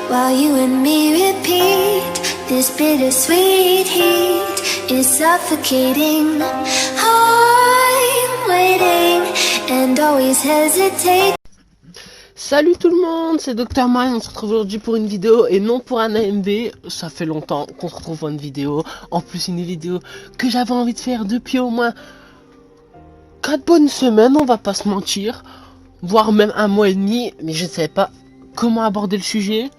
while you and me repeat. This bittersweet heat is suffocating. I'm waiting and always hesitate. Salut tout le monde, c'est Dr Mine, on se retrouve aujourd'hui pour une vidéo et non pour un AMV. Ça fait longtemps qu'on se retrouve pour une vidéo. En plus une vidéo que j'avais envie de faire depuis au moins 4 bonnes semaines, on va pas se mentir. Voire même un mois et demi, mais je ne savais pas comment aborder le sujet.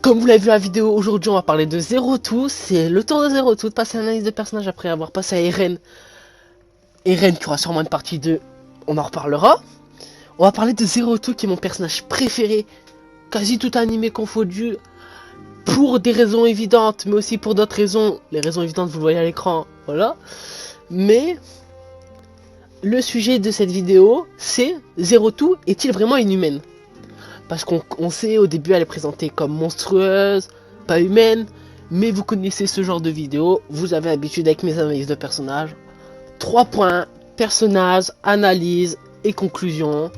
Comme vous l'avez vu la vidéo, aujourd'hui on va parler de Zero Two. C'est le tour de Zero Two, de passer à l'analyse de personnage après avoir passé à Eren. Eren qui aura sûrement une partie 2, on en reparlera. On va parler de Zero Two qui est mon personnage préféré, quasi tout animé confondu, pour des raisons évidentes, mais aussi pour d'autres raisons. Les raisons évidentes vous le voyez à l'écran, voilà. Mais le sujet de cette vidéo, c'est Zero Two est-il vraiment inhumaine? Parce qu'on sait au début elle est présentée comme monstrueuse, pas humaine, mais vous connaissez ce genre de vidéo, vous avez l'habitude avec mes analyses de personnages. 3 points, personnage, analyse et conclusion.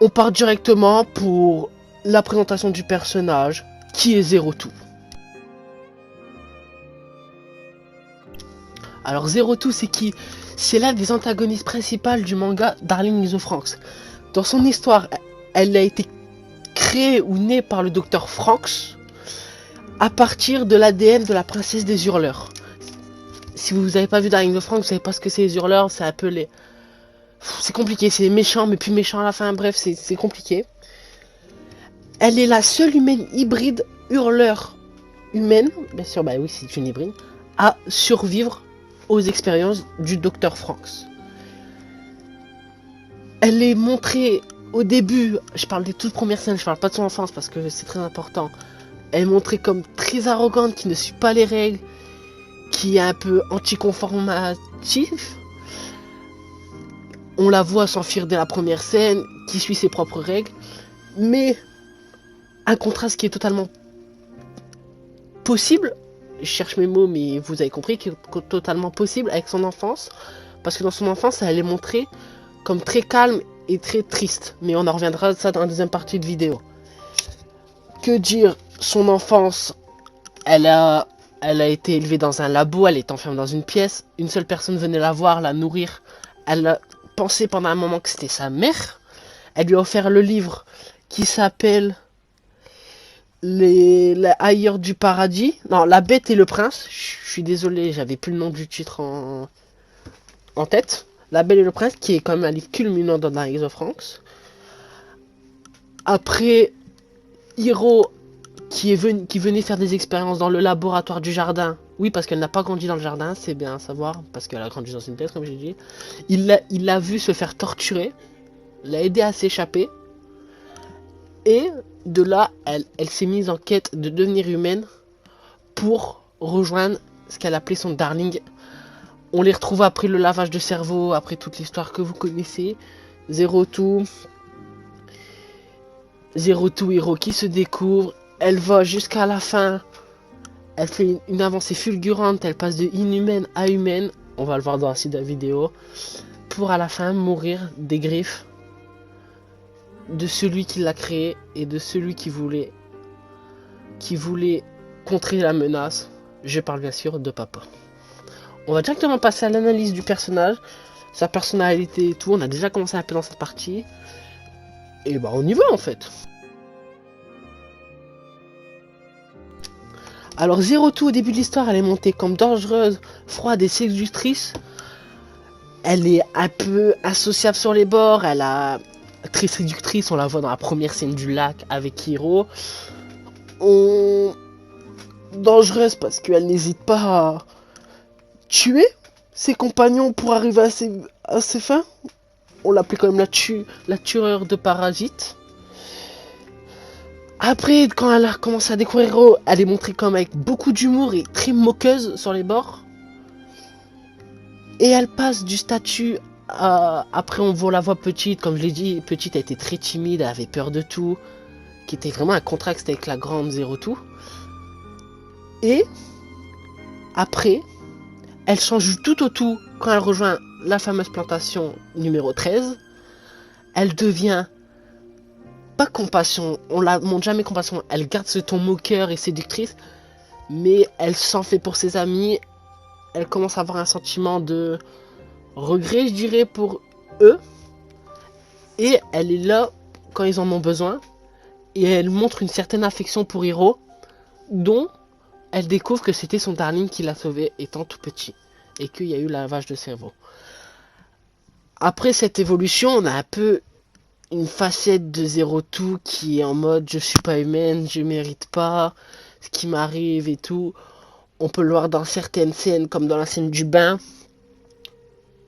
On part directement pour la présentation du personnage, qui est Zero Two. Alors Zero Two c'est qui? C'est l'un des antagonistes principaux du manga Darling in the Franxx. Dans son histoire, elle a été créée ou née par le docteur Franxx à partir de l'ADN de la princesse des hurleurs. Si vous n'avez pas vu Darling in the Franxx, vous savez pas ce que c'est les hurleurs, c'est un peu les... C'est compliqué, c'est méchant mais plus méchant à la fin, bref c'est compliqué. Elle est la seule humaine hybride hurleur humaine, bien sûr bah oui c'est une hybride, à survivre aux expériences du docteur Franxx. Elle est montrée au début, je parle des toutes premières scènes, je parle pas de son enfance parce que c'est très important. Elle est montrée comme très arrogante, qui ne suit pas les règles, qui est un peu anticonformatif. On la voit s'enfuir dès la première scène, qui suit ses propres règles, mais un contraste qui est totalement possible, je cherche mes mots mais vous avez compris, qui est totalement possible avec son enfance, parce que dans son enfance elle est montrée comme très calme et très triste, mais on en reviendra à ça dans la deuxième partie de vidéo. Que dire, son enfance, elle a été élevée dans un labo, elle est enfermée dans une pièce, une seule personne venait la voir, la nourrir, elle a pensé pendant un moment que c'était sa mère, elle lui a offert le livre qui s'appelle les ailleurs du paradis, non, la bête et le prince, je suis désolé, j'avais plus le nom du titre en tête. La Belle et le Prince, qui est quand même un livre culminant dans Darling in the Franxx. Après, Hiro, qui venait faire des expériences dans le laboratoire du jardin. Oui, parce qu'elle n'a pas grandi dans le jardin, c'est bien à savoir, parce qu'elle a grandi dans une pièce, comme j'ai dit. Il l'a vu se faire torturer, l'a aidé à s'échapper. Et de là, elle s'est mise en quête de devenir humaine pour rejoindre ce qu'elle appelait son darling. On les retrouve après le lavage de cerveau, après toute l'histoire que vous connaissez. Zero Two Hiro qui se découvre. Elle va jusqu'à la fin. Elle fait une avancée fulgurante. Elle passe de inhumaine à humaine. On va le voir dans la suite de la vidéo. Pour à la fin mourir des griffes de celui qui l'a créé et de celui qui voulait contrer la menace. Je parle bien sûr de papa. On va directement passer à l'analyse du personnage, sa personnalité et tout. On a déjà commencé un peu dans cette partie. Et bah on y va en fait. Alors Zero Two au début de l'histoire, elle est montée comme dangereuse, froide et séductrice. Elle est un peu associable sur les bords. Elle a très séductrice, on la voit dans la première scène du lac avec Hiro. Dangereuse parce qu'elle n'hésite pas à tuer ses compagnons pour arriver à ses fins. On l'appelait quand même la tueur de parasites. Après, quand elle a commencé à découvrir Hiro, elle est montrée comme avec beaucoup d'humour et très moqueuse sur les bords. Et elle passe du statut après on voit la voix petite, comme je l'ai dit, petite elle était très timide, elle avait peur de tout, qui était vraiment un contraste avec la grande Zero Two. Et après, elle change tout au tout quand elle rejoint la fameuse plantation numéro 13. Elle devient pas compassion, on la montre jamais compassion, elle garde ce ton moqueur et séductrice, mais elle s'en fait pour ses amis, elle commence à avoir un sentiment de regret, je dirais, pour eux, et elle est là quand ils en ont besoin, et elle montre une certaine affection pour Hiro, dont elle découvre que c'était son darling qui l'a sauvé étant tout petit, et qu'il y a eu lavage de cerveau. Après cette évolution, on a un peu une facette de Zero Two qui est en mode je suis pas humaine, je mérite pas ce qui m'arrive et tout. On peut le voir dans certaines scènes, comme dans la scène du bain,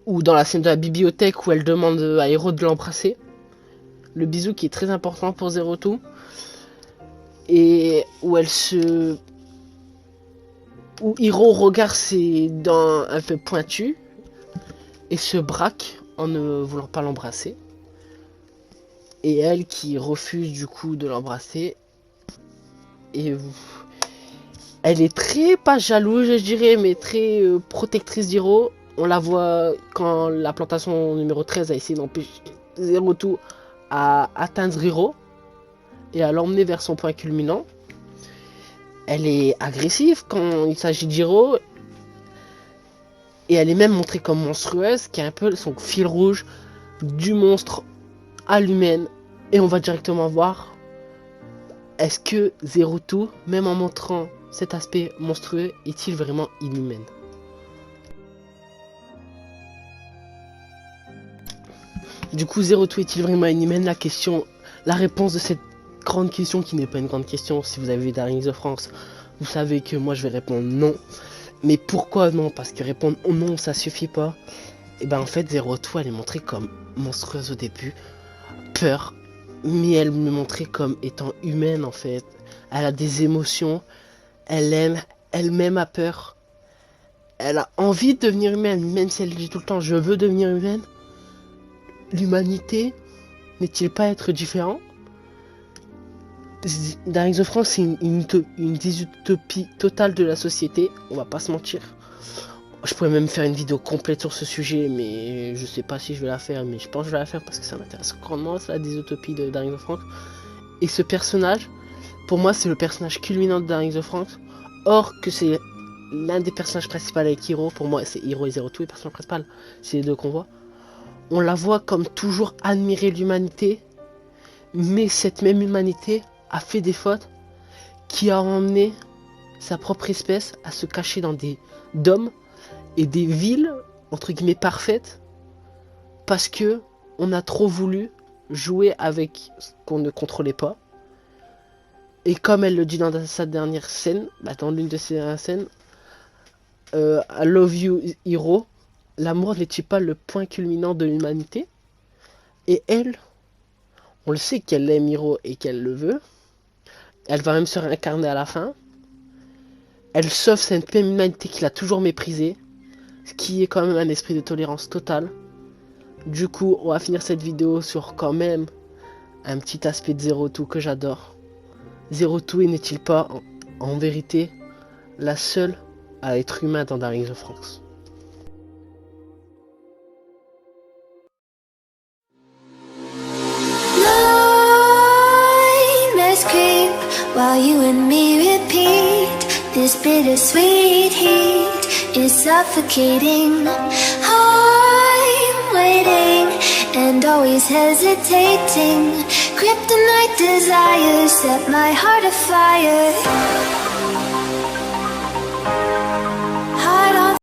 ou dans la scène de la bibliothèque où elle demande à Hiro de l'embrasser. Le bisou qui est très important pour Zero Two. Et où où Hiro regarde ses dents un peu pointues et se braque en ne voulant pas l'embrasser. Et elle qui refuse du coup de l'embrasser. Et elle est très, pas jalouse je dirais, mais très protectrice d'Hiro. On la voit quand la plantation numéro 13 a essayé d'empêcher Zero Two à atteindre Hiro et à l'emmener vers son point culminant. Elle est agressive quand il s'agit d'Hiro. Et elle est même montrée comme monstrueuse, qui est un peu son fil rouge du monstre à l'humaine. Et on va directement voir, est-ce que Zero Two, même en montrant cet aspect monstrueux, est-il vraiment inhumain? Du coup, Zero Two est-il vraiment inhumain? La réponse de cette grande question, qui n'est pas une grande question, si vous avez vu Darling the France, vous savez que moi je vais répondre non. Mais pourquoi non? Parce que répondre non, ça suffit pas. Et ben en fait, Zero Two, elle est montrée comme monstrueuse au début, peur, mais elle me montrait comme étant humaine en fait. Elle a des émotions, elle aime, elle-même a peur. Elle a envie de devenir humaine, même si elle dit tout le temps je veux devenir humaine. L'humanité n'est-il pas être différent? Darling the France, c'est une dysutopie totale de la société, on va pas se mentir. Je pourrais même faire une vidéo complète sur ce sujet, mais je sais pas si je vais la faire, mais je pense que je vais la faire parce que ça m'intéresse grandement, c'est la dysutopie de Darling the France. Et ce personnage, pour moi, c'est le personnage culminant de Darling the France. Or que c'est l'un des personnages principaux avec Hiro, pour moi c'est Hiro et Zero Two, les personnages principaux, c'est les deux qu'on voit. On la voit comme toujours admirer l'humanité, mais cette même humanité a fait des fautes qui a emmené sa propre espèce à se cacher dans des dômes et des villes entre guillemets parfaites parce que on a trop voulu jouer avec ce qu'on ne contrôlait pas. Et comme elle le dit dans sa dernière scène, dans l'une de ses dernières scènes, I love you Hiro, l'amour n'est-il pas le point culminant de l'humanité? Et elle, on le sait qu'elle aime Hiro et qu'elle le veut. Elle va même se réincarner à la fin. Elle sauve cette même humanité qu'il a toujours méprisée, ce qui est quand même un esprit de tolérance totale. Du coup, on va finir cette vidéo sur quand même un petit aspect de Zero Two que j'adore. Zero Two n'est-il pas en vérité la seule à être humain dans Darling the France? While you and me repeat, this bittersweet heat is suffocating. I'm waiting and always hesitating. Kryptonite desires set my heart afire.